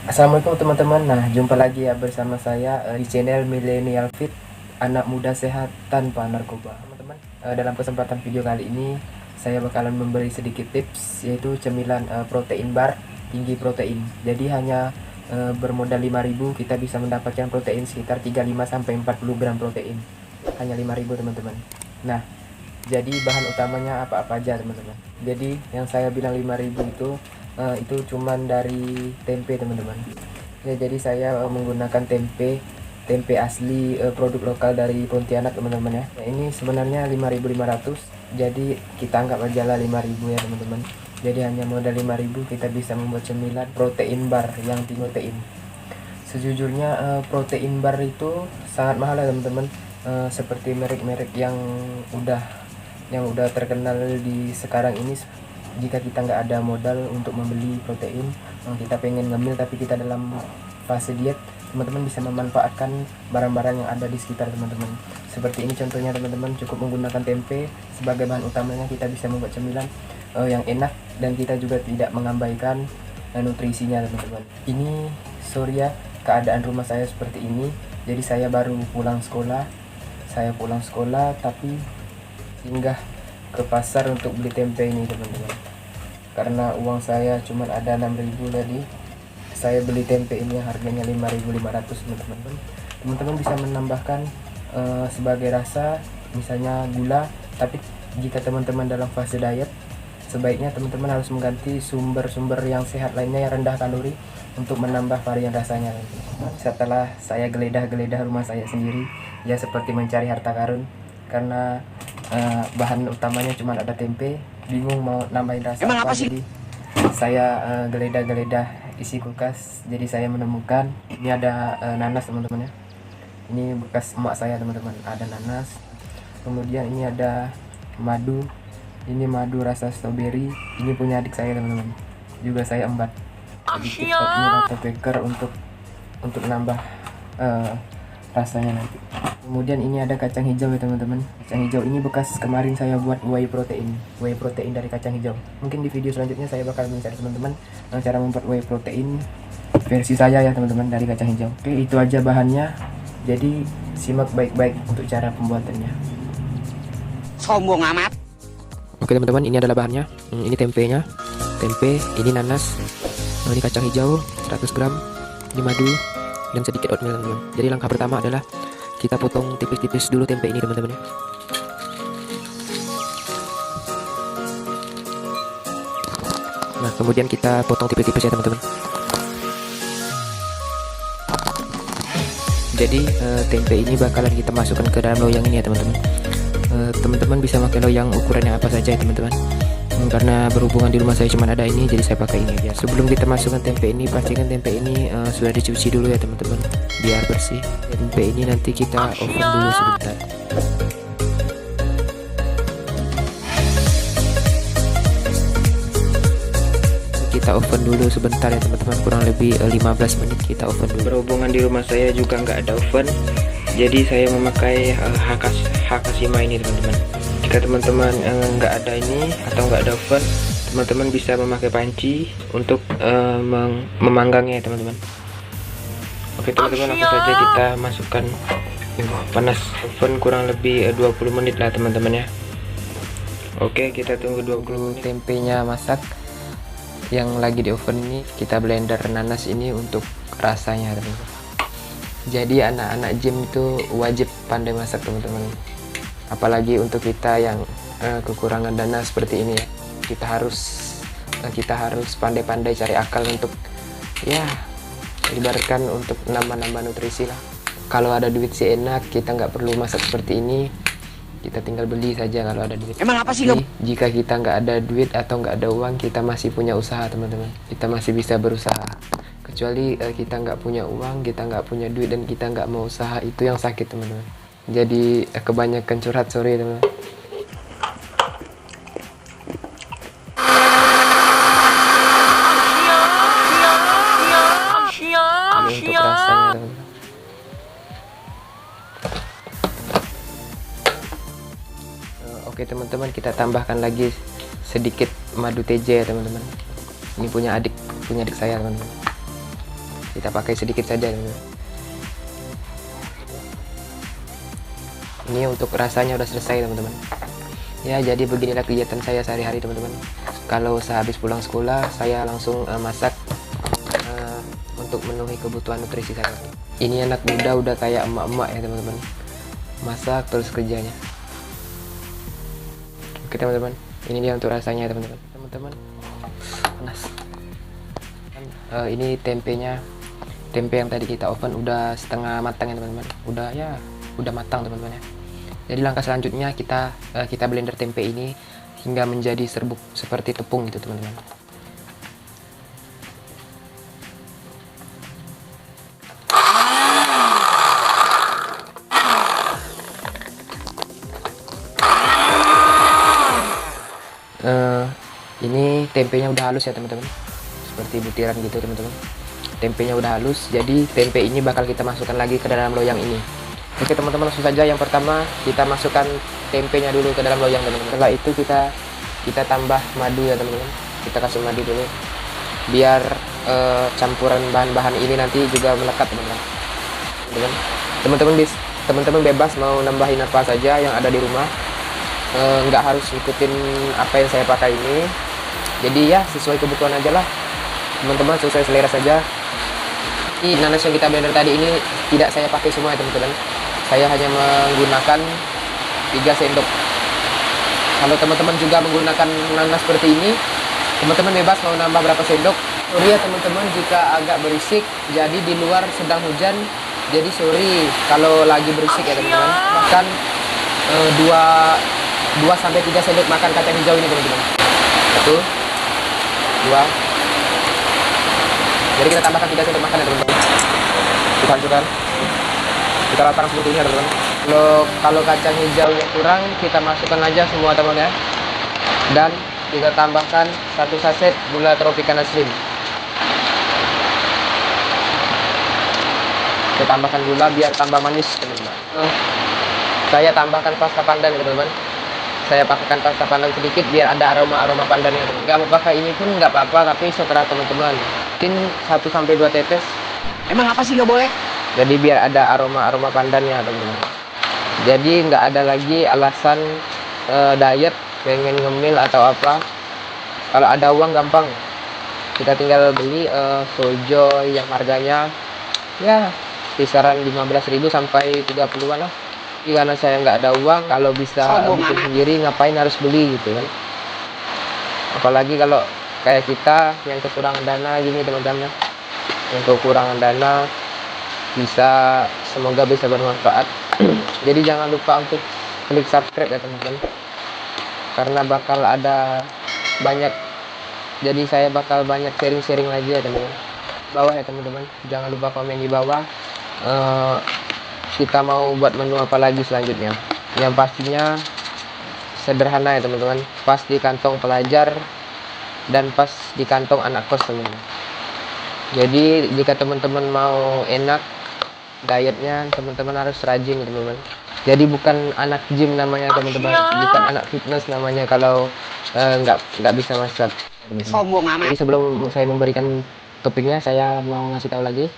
Assalamualaikum teman-teman. Nah, jumpa lagi ya bersama saya di channel Millennial Fit, anak muda sehat tanpa narkoba. Teman-teman, dalam kesempatan video kali ini saya bakalan memberi sedikit tips, yaitu cemilan protein bar tinggi protein. Jadi hanya bermodal 5.000 kita bisa mendapatkan protein sekitar 35 sampai 40 gram protein. Hanya 5.000 teman-teman. Nah, jadi bahan utamanya apa-apa aja teman-teman. Jadi yang saya bilang 5.000 itu cuman dari tempe teman-teman ya. Jadi saya menggunakan tempe asli, produk lokal dari Pontianak teman-teman ya. Nah, ini sebenarnya 5.500, jadi kita anggap aja lah 5.000 ya teman-teman. Jadi hanya modal 5.000 kita bisa membuat cemilan protein bar yang tinggi protein. Sejujurnya protein bar itu sangat mahal ya teman-teman. Seperti merek-merek yang udah terkenal di sekarang ini, jika kita nggak ada modal untuk membeli protein, kita pengen ngemil tapi kita dalam fase diet, teman-teman bisa memanfaatkan barang-barang yang ada di sekitar teman-teman. Seperti ini contohnya teman-teman, cukup menggunakan tempe sebagai bahan utamanya, kita bisa membuat cemilan yang enak dan kita juga tidak mengabaikan nutrisinya teman-teman. Ini sorry ya, keadaan rumah saya seperti ini. Jadi saya baru pulang sekolah, tapi singgah ke pasar untuk beli tempe ini teman-teman. Karena uang saya cuma ada 6.000, jadi saya beli tempe ini harganya 5.500 teman-teman. Teman-teman bisa menambahkan sebagai rasa, misalnya gula. Tapi jika teman-teman dalam fase diet, sebaiknya teman-teman harus mengganti sumber-sumber yang sehat lainnya yang rendah kalori untuk menambah varian rasanya. Setelah saya geledah-geledah rumah saya sendiri, ya seperti mencari harta karun, karena bahan utamanya cuma ada tempe, bingung mau nambahin rasa apa sih? Jadi saya geledah-geledah isi kulkas, jadi saya menemukan ini ada nanas teman-teman ya. Ini bekas emak saya teman-teman, ada nanas. Kemudian ini ada madu, ini madu rasa strawberry, ini punya adik saya teman-teman, juga saya embat sedikit oatmeal atau baker untuk nambah rasanya nanti. Kemudian ini ada kacang hijau ya teman-teman. Kacang hijau ini bekas kemarin saya buat whey protein dari kacang hijau. Mungkin di video selanjutnya saya bakal mencari teman-teman cara membuat whey protein versi saya ya teman-teman, dari kacang hijau. Oke, itu aja bahannya. Jadi simak baik-baik untuk cara pembuatannya. Sombong amat. Oke teman-teman, ini adalah bahannya. Ini tempenya, ini nanas, ini kacang hijau 100 gram, ini madu, dan sedikit oatmeal teman-teman. Jadi langkah pertama adalah kita potong tipis-tipis dulu tempe ini teman-teman ya. Nah, kemudian kita potong tipis-tipis ya teman-teman. Jadi tempe ini bakalan kita masukkan ke dalam loyang ini ya teman-teman. Teman-teman bisa pakai loyang ukurannya apa saja ya teman-teman. Karena berhubungan di rumah saya cuma ada ini, jadi saya pakai ini aja. Sebelum kita masukkan tempe ini, pastikan tempe ini sudah dicuci dulu ya teman-teman, biar bersih. Tempe ini nanti kita oven dulu sebentar. Kita oven dulu sebentar ya teman-teman, kurang lebih 15 menit kita oven dulu. Berhubungan di rumah saya juga nggak ada oven, jadi saya memakai Hakashima ini teman-teman. Jika teman-teman nggak ada ini atau nggak ada oven, teman-teman bisa memakai panci untuk memanggangnya teman-teman. Oke teman-teman, langsung saja kita masukkan. Panas oven kurang lebih 20 menit lah teman-teman ya. Oke, kita tunggu 20 menit. Tempenya masak, yang lagi di oven ini kita blender nanas ini untuk rasanya teman-teman. Jadi anak-anak gym itu wajib pandai masak teman-teman. Apalagi untuk kita yang kekurangan dana seperti ini ya, kita harus pandai-pandai cari akal untuk ya ibaratkan untuk nambah-nambah nutrisi lah. Kalau ada duit sih enak, kita nggak perlu masak seperti ini, kita tinggal beli saja kalau ada duit. Emang apa sih? Jika kita nggak ada duit atau nggak ada uang, kita masih punya usaha teman-teman, kita masih bisa berusaha. Kecuali kita nggak punya uang, kita nggak punya duit, dan kita nggak mau usaha, itu yang sakit teman-teman. Jadi kebanyakan curhat, sorry teman-teman. Ini untuk rasanya teman-teman. Oke teman-teman, kita tambahkan lagi sedikit madu TJ ya teman-teman. Ini punya adik saya teman-teman. Kita pakai sedikit saja teman-teman. Ini untuk rasanya udah selesai teman-teman. Ya, jadi beginilah kegiatan saya sehari-hari teman-teman. Kalau sehabis pulang sekolah, saya langsung masak untuk memenuhi kebutuhan nutrisi saya. Ini anak muda udah kayak emak-emak ya teman-teman. Masak terus kerjanya. Oke teman-teman, ini dia untuk rasanya teman-teman. Teman-teman, panas. Ini tempenya, tempe yang tadi kita oven udah setengah matang ya teman-teman. Udah matang teman-teman ya. Jadi langkah selanjutnya kita blender tempe ini hingga menjadi serbuk seperti tepung gitu teman-teman. Ini tempenya udah halus ya teman-teman, seperti butiran gitu teman-teman. Tempenya udah halus, jadi tempe ini bakal kita masukkan lagi ke dalam loyang ini. Oke teman-teman, langsung saja. Yang pertama kita masukkan tempenya dulu ke dalam loyang teman-teman. Setelah itu kita tambah madu ya teman-teman. Kita kasih madu dulu biar campuran bahan-bahan ini nanti juga melekat teman-teman. Teman-teman bebas mau nambahin apa saja yang ada di rumah, nggak harus ikutin apa yang saya pakai ini. Jadi ya sesuai kebutuhan aja lah teman-teman, sesuai selera saja. Ini nanas yang kita blender tadi ini tidak saya pakai semua ya teman-teman. Saya hanya menggunakan 3 sendok. Kalau teman-teman juga menggunakan nanas seperti ini, teman-teman bebas mau nambah berapa sendok. Sorry ya teman-teman jika agak berisik, jadi di luar sedang hujan, jadi sorry kalau lagi berisik ya teman-teman. Makan 2-3 sendok makan kacang hijau ini teman-teman. 1, 2. Jadi kita tambahkan 3 sendok makan ya teman-teman. Kita hancurkan. Kita ratakan seperti ini ya teman-teman. Kalau kacang hijaunya kurang, kita masukkan aja semua teman ya. Dan kita tambahkan 1 saset gula Tropicana Slim. Kita tambahkan gula biar tambah manis teman-teman. Saya tambahkan pasta pandan ya teman-teman. Saya pakaikan pasta pandan sedikit biar ada aroma pandannya. Nggak mau pakai ini pun nggak apa-apa, tapi setelah teman-teman mungkin 1-2 tetes. Emang apa sih nggak boleh? Jadi biar ada aroma pandannya teman-teman. Jadi nggak ada lagi alasan diet, pengen ngemil atau apa. Kalau ada uang gampang, kita tinggal beli sojo yang harganya ya kisaran 15.000 sampai 30-an lah. Karena saya nggak ada uang, kalau bisa bikin sendiri ngapain harus beli gitu kan. Apalagi kalau kayak kita yang kekurangan dana gini teman-teman, yang kekurangan dana semoga bisa bermanfaat. Jadi jangan lupa untuk klik subscribe ya teman-teman, karena bakal ada banyak, jadi saya bakal banyak sharing lagi ya teman-teman. Bawah ya teman-teman, jangan lupa komen di bawah kita mau buat menu apa lagi selanjutnya. Yang pastinya sederhana ya teman-teman, pas di kantong pelajar dan pas di kantong anak kos teman-teman. Jadi jika teman-teman mau enak dietnya, teman-teman harus rajin ya teman-teman. Jadi bukan anak gym namanya teman-teman, bukan anak fitness namanya kalau nggak bisa masak. Sombong amat. Jadi sebelum saya memberikan toppingnya, saya mau ngasih tahu lagi.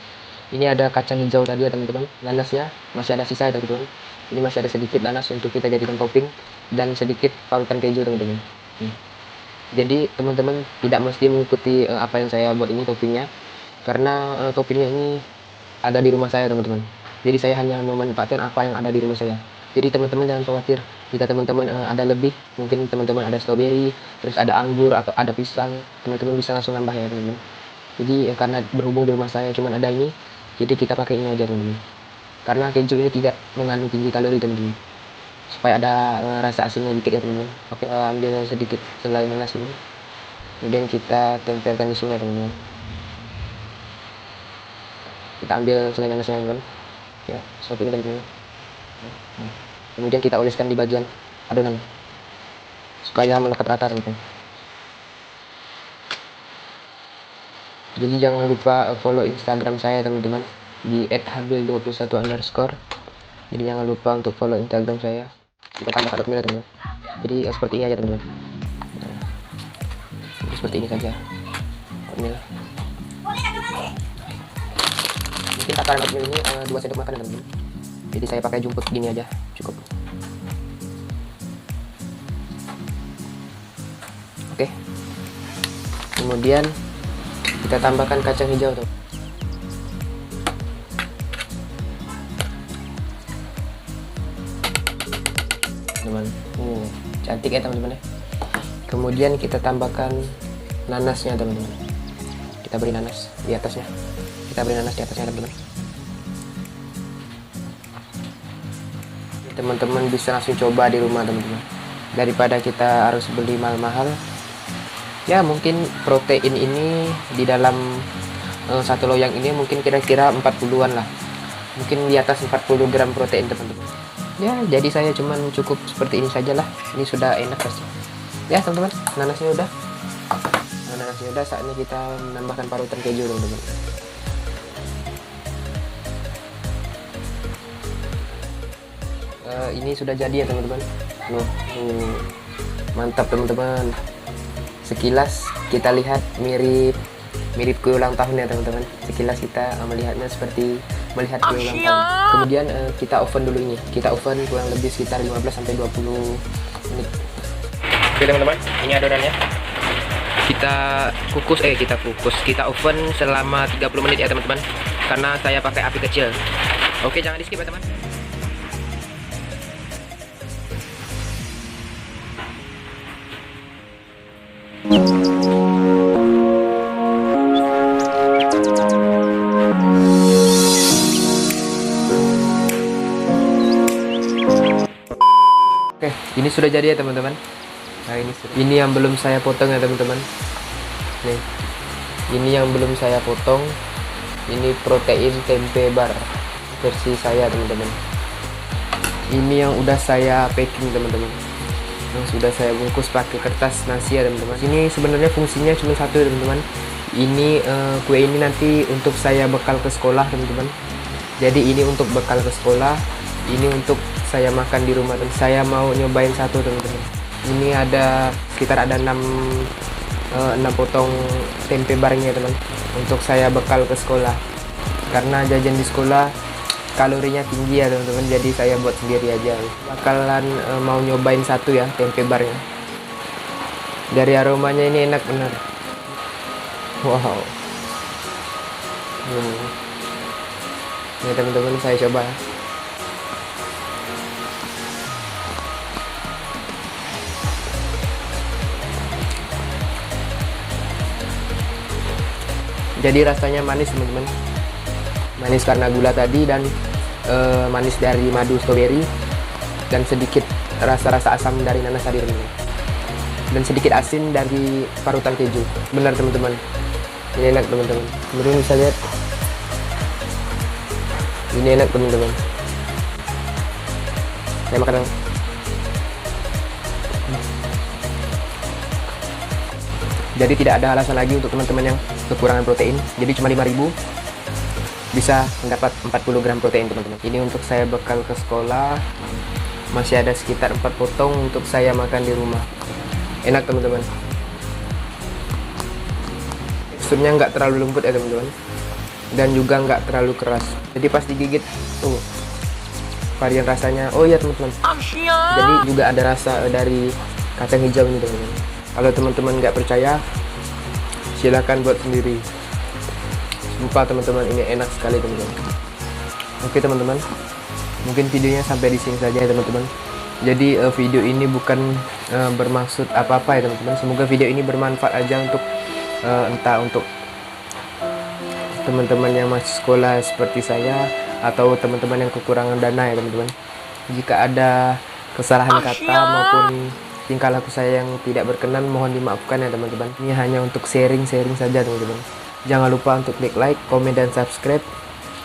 Ini ada kacang hijau tadi ya teman-teman, nanasnya masih ada sisa ya teman-teman. Ini masih ada sedikit nanas untuk kita jadikan topping dan sedikit parutan keju teman-teman. Jadi teman-teman tidak mesti mengikuti apa yang saya buat ini toppingnya, karena toppingnya ini ada di rumah saya teman-teman. Jadi saya hanya memanfaatkan apa yang ada di rumah saya. Jadi teman-teman jangan khawatir jika teman-teman ada lebih, mungkin teman-teman ada strawberry, terus ada anggur atau ada pisang, teman-teman bisa langsung nambah ya teman-teman. Jadi karena berhubung di rumah saya cuma ada ini, jadi kita pakai ini aja teman-teman. Karena keju ini tidak mengandung tinggi kalori teman-teman, supaya ada rasa asinnya dikit ya teman-teman. Oke, ambil sedikit selai nanas ini, kemudian kita tempelkan di sini teman-teman. Kita ambil selai nanasnya teman-teman ya, seperti ini teman-teman. Kemudian kita oleskan di bagian adonan supaya melekat rata teman-teman. Jadi jangan lupa follow Instagram saya teman-teman di @habil21_. Jadi jangan lupa untuk follow Instagram saya. Kita tambah oatmeal teman-teman. Jadi seperti ini aja teman-teman. Jadi seperti ini saja oatmeal. mungkin takaran oatmeal ini 2 sendok makan teman-teman. Jadi saya pakai jumput gini aja cukup. Oke, kemudian kita tambahkan kacang hijau tuh. Teman, cantik ya teman-teman ya. Kemudian kita tambahkan nanasnya teman-teman. Kita beri nanas di atasnya. Teman-teman. Teman-teman bisa langsung coba di rumah teman-teman. Daripada kita harus beli mahal-mahal. Ya mungkin protein ini di dalam satu loyang ini mungkin kira-kira 40-an lah. Mungkin di atas 40 gram protein teman-teman. Ya jadi saya cuman cukup seperti ini saja lah. Ini sudah enak pasti. Ya teman-teman, nanasnya udah. Saatnya kita menambahkan parutan keju teman-teman. Ini sudah jadi ya teman-teman. Mantap teman-teman. Sekilas kita lihat mirip kue ulang tahun ya teman-teman. Sekilas kita melihatnya seperti melihat kue ulang tahun. Kemudian kita oven dulu ini. Kita oven kurang lebih sekitar 15-20 menit. Oke teman-teman, ini adonannya. Kita oven selama 30 menit ya teman-teman. Karena saya pakai api kecil. Oke, jangan di skip ya teman. Oke, ini sudah jadi ya teman-teman. Nah, ini yang belum saya potong ya teman-teman. Nih, ini yang belum saya potong. Ini protein tempe bar versi saya teman-teman. Ini yang udah saya packing teman-teman. Yang sudah saya bungkus pakai kertas nasi ya teman-teman. Ini sebenarnya fungsinya cuma satu ya teman-teman. Ini kue ini nanti untuk saya bekal ke sekolah teman-teman. Jadi ini untuk bekal ke sekolah. Ini untuk saya makan di rumah. Saya mau nyobain satu teman-teman. Ini ada sekitar ada 6 potong tempe barengnya teman. Untuk saya bekal ke sekolah. Karena jajan di sekolah kalorinya tinggi ya teman-teman. Jadi saya buat sendiri aja. Bakalan mau nyobain satu ya tempe barnya. Dari aromanya ini enak bener. Wow. Ini teman-teman saya coba. Jadi rasanya manis teman-teman. Manis karena gula tadi dan manis dari madu strawberry dan sedikit rasa-rasa asam dari nanas tadi teman-teman. Dan sedikit asin dari parutan keju. Benar teman-teman. Ini enak teman-teman. Kemudian bisa lihat. Ini enak teman-teman. Saya makan dong. Jadi tidak ada alasan lagi untuk teman-teman yang kekurangan protein. Jadi cuma 5.000 bisa mendapat 40 gram protein teman-teman. Ini untuk saya bekal ke sekolah. Masih ada sekitar 4 potong untuk saya makan di rumah. Enak teman-teman. Teksturnya nggak terlalu lembut ya teman-teman. Dan juga nggak terlalu keras. Jadi pas digigit tuh varian rasanya. Oh iya teman-teman. Jadi juga ada rasa dari kacang hijau ini teman-teman. Kalau teman-teman nggak percaya, silahkan buat sendiri. Sumpah teman-teman, ini enak sekali teman-teman. Oke teman-teman, mungkin videonya sampai di sini saja ya teman-teman. Jadi video ini bukan bermaksud apa-apa ya teman-teman. Semoga video ini bermanfaat aja untuk entah untuk teman-teman yang masih sekolah seperti saya atau teman-teman yang kekurangan dana ya teman-teman. Jika ada kesalahan kata maupun tingkah laku saya yang tidak berkenan, mohon dimaafkan ya teman-teman. Ini hanya untuk sharing saja teman-teman. Jangan lupa untuk klik like, komen, dan subscribe.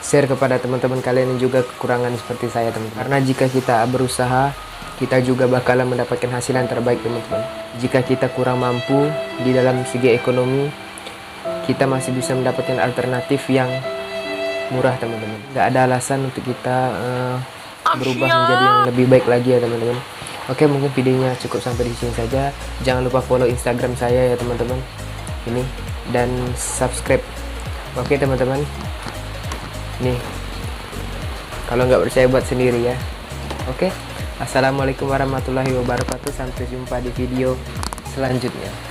Share kepada teman-teman kalian yang juga kekurangan seperti saya teman-teman. Karena jika kita berusaha, kita juga bakalan mendapatkan hasil yang terbaik teman-teman. Jika kita kurang mampu di dalam segi ekonomi, kita masih bisa mendapatkan alternatif yang murah teman-teman. Gak ada alasan untuk kita berubah menjadi yang lebih baik lagi ya teman-teman. Oke, mungkin videonya cukup sampai di sini saja. Jangan lupa follow Instagram saya ya teman-teman. Ini dan subscribe. Oke teman-teman. Nih, kalau nggak percaya buat sendiri ya. Oke, assalamualaikum warahmatullahi wabarakatuh. Sampai jumpa di video selanjutnya.